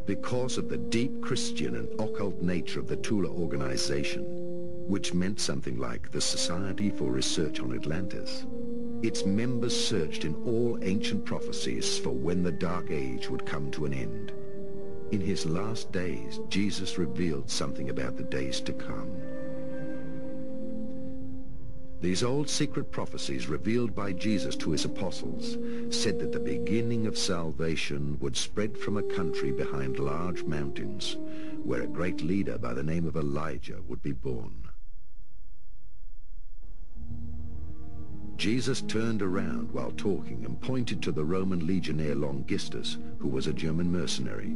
Because of the deep Christian and occult nature of the Tula organization, which meant something like the Society for Research on Atlantis, its members searched in all ancient prophecies for when the Dark Age would come to an end. In his last days, Jesus revealed something about the days to come. These old secret prophecies revealed by Jesus to his apostles said that the beginning of salvation would spread from a country behind large mountains, where a great leader by the name of Elijah would be born. Jesus turned around while talking and pointed to the Roman legionnaire Longistus, who was a German mercenary.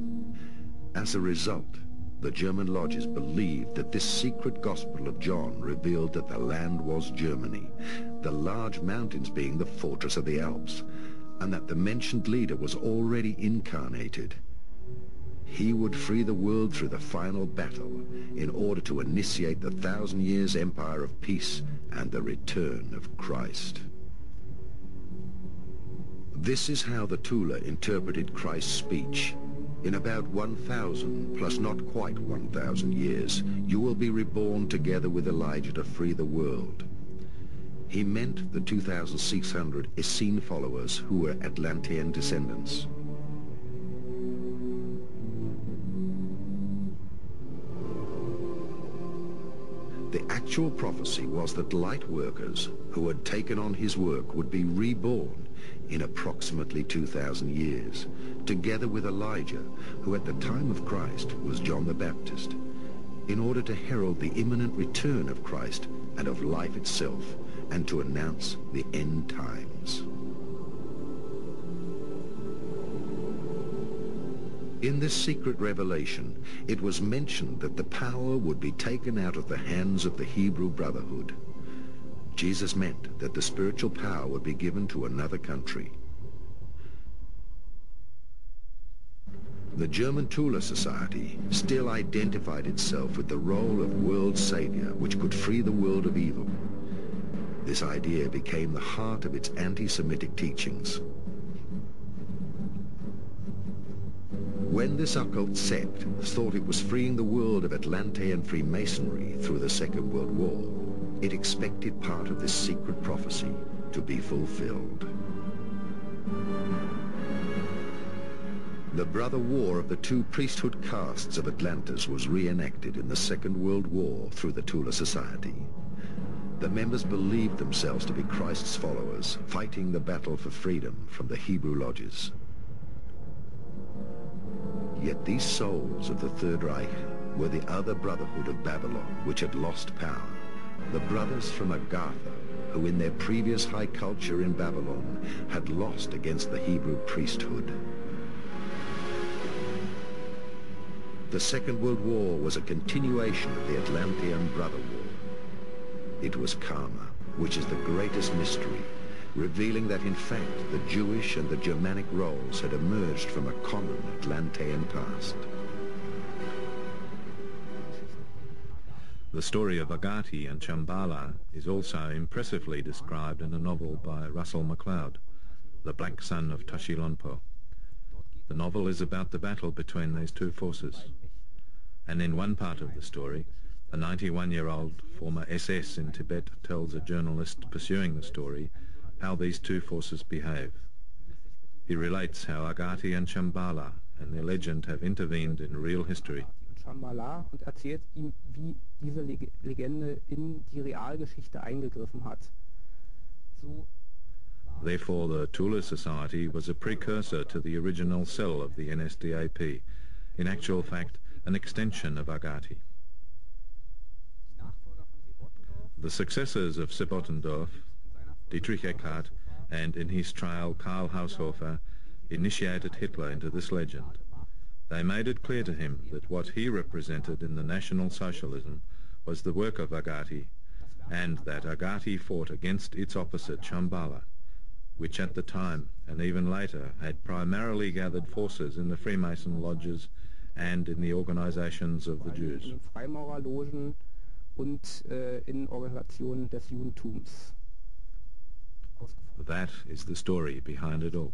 As a result, the German lodges believed that this secret gospel of John revealed that the land was Germany, the large mountains being the fortress of the Alps, and that the mentioned leader was already incarnated. He would free the world through the final battle in order to initiate the 1,000 years empire of peace and the return of Christ. This is how the Tula interpreted Christ's speech. In about 1,000, plus not quite 1,000 years, you will be reborn together with Elijah to free the world. He meant the 2,600 Essene followers who were Atlantean descendants. The actual prophecy was that light workers who had taken on his work would be reborn in approximately 2,000 years, together with Elijah, who at the time of Christ was John the Baptist, in order to herald the imminent return of Christ and of life itself, and to announce the end times. In this secret revelation, it was mentioned that the power would be taken out of the hands of the Hebrew Brotherhood. Jesus meant that the spiritual power would be given to another country. The German Tula Society still identified itself with the role of world savior, which could free the world of evil. This idea became the heart of its anti-Semitic teachings. When this occult sect thought it was freeing the world of Atlantean Freemasonry through the Second World War, it expected part of this secret prophecy to be fulfilled. The brother war of the two priesthood castes of Atlantis was reenacted in the Second World War through the Tula Society. The members believed themselves to be Christ's followers, fighting the battle for freedom from the Hebrew lodges. Yet these souls of the Third Reich were the other brotherhood of Babylon, which had lost power. The brothers from Agartha, who in their previous high culture in Babylon had lost against the Hebrew priesthood. The Second World War was a continuation of the Atlantean Brother War. It was karma, which is the greatest mystery, revealing that in fact the Jewish and the Germanic roles had emerged from a common Atlantean past. The story of Agati and Shambhala is also impressively described in a novel by Russell McLeod, The Black Sun of Tashilonpo. The novel is about the battle between these two forces, and in one part of the story, a 91-year-old former SS in Tibet tells a journalist pursuing the story how these two forces behave. He relates how Agati and Shambhala and their legend have intervened in real history. Shambhala und erzählt ihm, wie diese Legende in die Realgeschichte eingegriffen hat. Therefore, the Tula Society was a precursor to the original cell of the NSDAP, in actual fact, an extension of Agati. The successors of Sebottendorf, Dietrich Eckart, and in his trial Karl Haushofer, initiated Hitler into this legend. They made it clear to him that what he represented in the National Socialism was the work of Agati, and that Agati fought against its opposite Shambhala, which at the time, and even later, had primarily gathered forces in the Freemason lodges and in the organizations of the Jews. Freimaurerlogen und in Organisationen des Judentums. That is the story behind it all.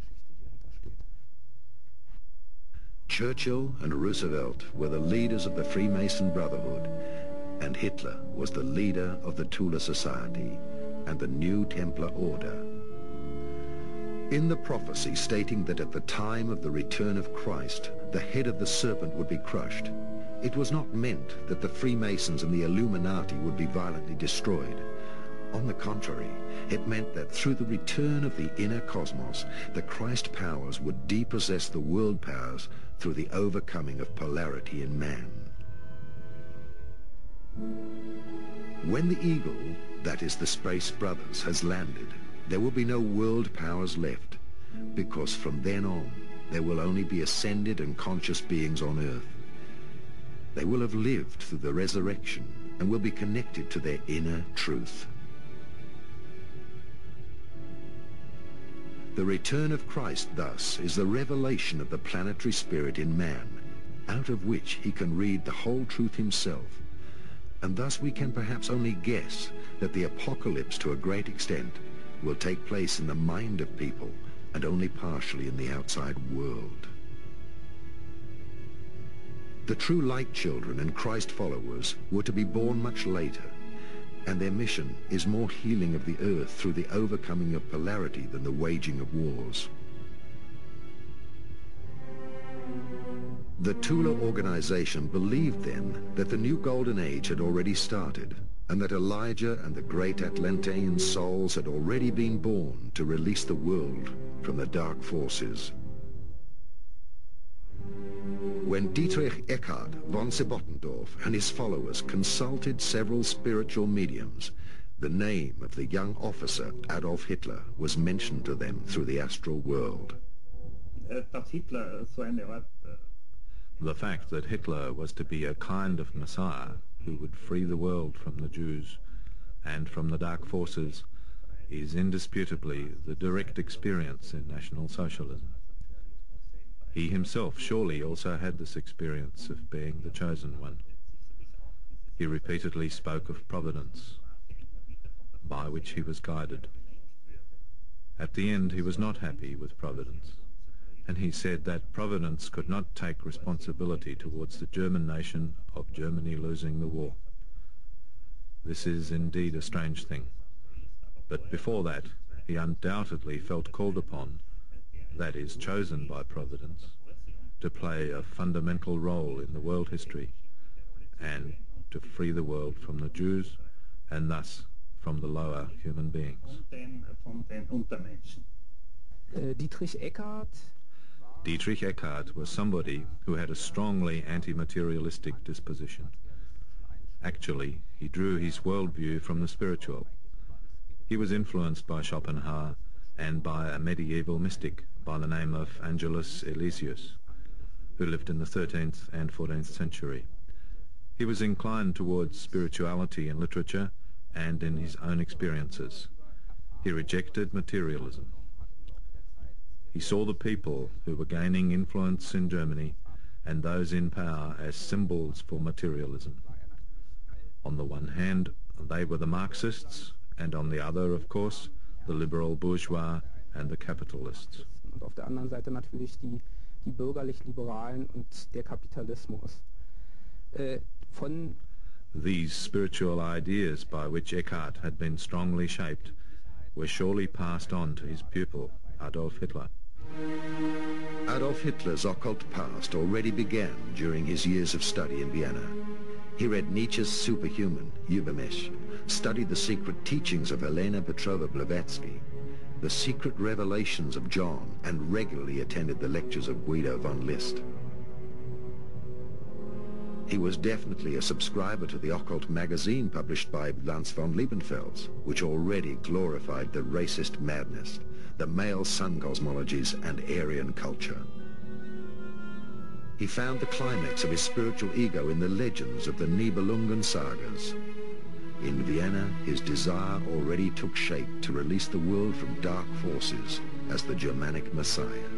Churchill and Roosevelt were the leaders of the Freemason Brotherhood, and Hitler was the leader of the Tula Society and the New Templar Order. In the prophecy stating that at the time of the return of Christ, the head of the serpent would be crushed, it was not meant that the Freemasons and the Illuminati would be violently destroyed. On the contrary, it meant that through the return of the inner cosmos, the Christ powers would depossess the world powers through the overcoming of polarity in man. When the Eagle, that is the Space Brothers, has landed, there will be no world powers left, because from then on, there will only be ascended and conscious beings on Earth. They will have lived through the resurrection and will be connected to their inner truth. The return of Christ, thus, is the revelation of the planetary spirit in man, out of which he can read the whole truth himself. And thus we can perhaps only guess that the apocalypse, to a great extent, will take place in the mind of people and only partially in the outside world. The true light children and Christ followers were to be born much later, and their mission is more healing of the earth through the overcoming of polarity than the waging of wars. The Tula organization believed then that the new golden age had already started, and that Elijah and the great Atlantean souls had already been born to release the world from the dark forces. When Dietrich Eckart von Sebottendorf and his followers consulted several spiritual mediums, the name of the young officer Adolf Hitler was mentioned to them through the astral world. The fact that Hitler was to be a kind of Messiah who would free the world from the Jews and from the dark forces is indisputably the direct experience in National Socialism. He himself surely also had this experience of being the chosen one. He repeatedly spoke of providence, by which he was guided. At the end, he was not happy with providence, and he said that providence could not take responsibility towards the German nation of Germany losing the war. This is indeed a strange thing, but before that, he undoubtedly felt called upon, that is, chosen by providence, to play a fundamental role in the world history and to free the world from the Jews and thus from the lower human beings. Dietrich Eckart was somebody who had a strongly anti-materialistic disposition. Actually, he drew his worldview from the spiritual. He was influenced by Schopenhauer and by a medieval mystic by the name of Angelus Elysius, who lived in the 13th and 14th century. He was inclined towards spirituality in literature and in his own experiences. He rejected materialism. He saw the people who were gaining influence in Germany and those in power as symbols for materialism. On the one hand, they were the Marxists, and on the other, of course, the liberal bourgeois and the capitalists. Und auf der anderen Seite natürlich die bürgerlich-liberalen und der Kapitalismus. These spiritual ideas by which Eckart had been strongly shaped were surely passed on to his pupil, Adolf Hitler. Adolf Hitler's occult past already began during his years of study in Vienna. He read Nietzsche's Superhuman, Übermensch, studied the secret teachings of Helena Petrova Blavatsky, the secret revelations of John, and regularly attended the lectures of Guido von List. He was definitely a subscriber to the occult magazine published by Lanz von Liebenfels, which already glorified the racist madness, the male sun cosmologies, and Aryan culture. He found the climax of his spiritual ego in the legends of the Nibelungen sagas. In Vienna, his desire already took shape to release the world from dark forces as the Germanic Messiah.